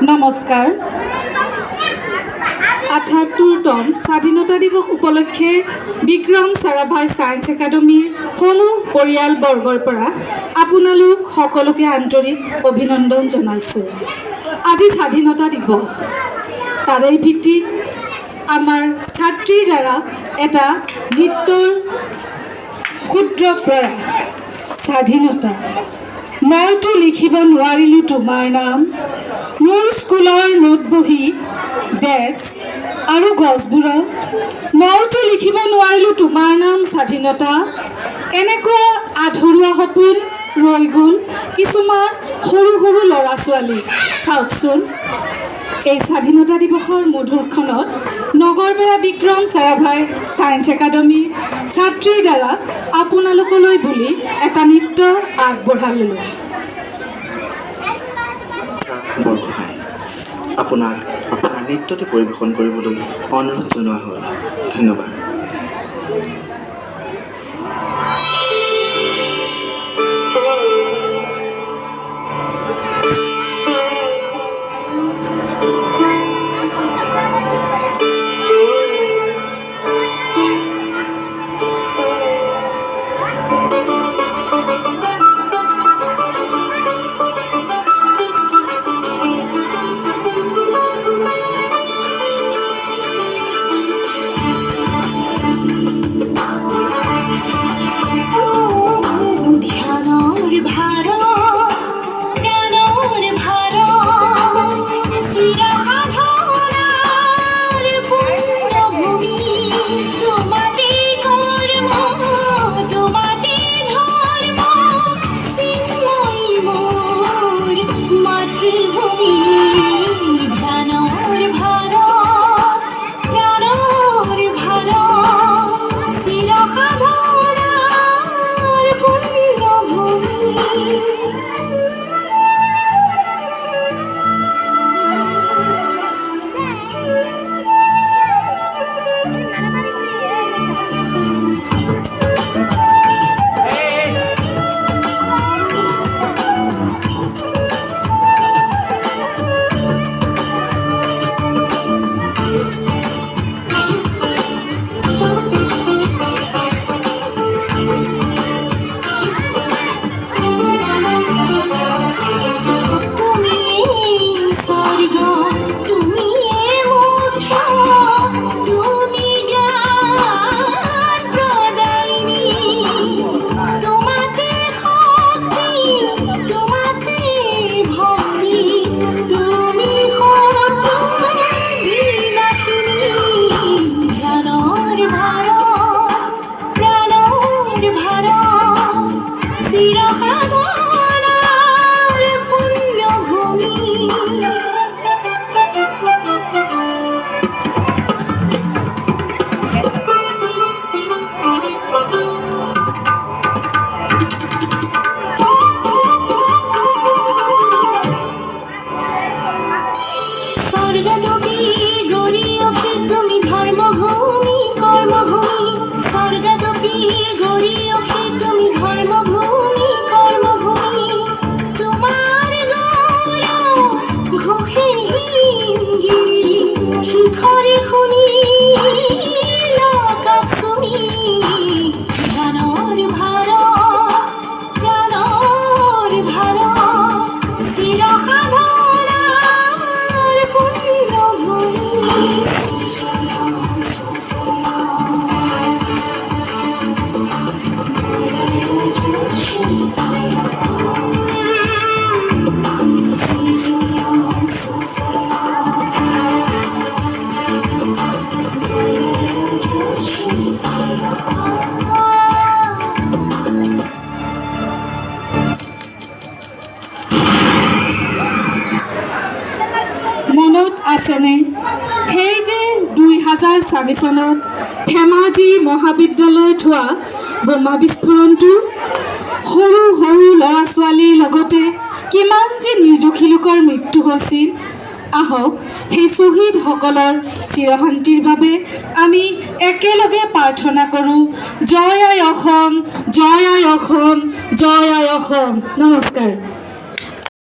নমস্কাৰ। ৭৮তম স্বাধীনতা দিৱস উপলক্ষে বিক্ৰম সাৰাভাই ছায়েন্স একাডেমীৰ সমূহ পৰিয়ালবৰ্গৰ পৰা আপোনালোক সকলোকে আন্তৰিক অভিনন্দন জনাইছোঁ। আজি স্বাধীনতা দিৱস, তাৰে ভিত্তিত আমাৰ ছাত্ৰীৰ দ্বাৰা এটা নৃত্যৰ ক্ষুদ্ৰ প্ৰয়াস। স্বাধীনতা। মইতো লিখিব নোৱাৰিলোঁ তোমাৰ নাম, মোৰ স্কুলৰ নোট বহি, ডেস্ক আৰু গছবোৰত। মইতো লিখিব নোৱাৰিলোঁ তোমাৰ নাম স্বাধীনতা। এনেকুৱা আধৰুৱা সপোন ৰৈ গ'ল কিছুমান সৰু সৰু ল'ৰা ছোৱালী। চাওকচোন, এই স্বাধীনতা দিৱসৰ মধুৰক্ষণত নগৰবেৰা বিক্ৰম সাৰাভাই ছায়েন্স একাডেমীৰ ছাত্ৰীৰ দ্বাৰা আপোনালোকলৈ বুলি এটা নৃত্য আগবঢ়ালোঁ। আপোনাক আপোনাৰ নৃত্যটো পৰিৱেশন কৰিবলৈ অনুৰোধ জনোৱা হ'ল। ধন্যবাদ। আছেনে সেই যে 2004 চনত ধেমাজি মহাবিদ্যালয়ত হোৱা বোমা বিস্ফোৰণটো সৰু সৰু ল'ৰা ছোৱালীৰ লগতে কিমান যে নিৰ্দোষী লোকৰ মৃত্যু হৈছিল। আহক সেই শ্বহীদসকলৰ চিৰশান্তিৰ বাবে আমি একেলগে প্ৰাৰ্থনা কৰোঁ। জয় আই অসম, জয় আই অসম, জয় আই অসম। নমস্কাৰ।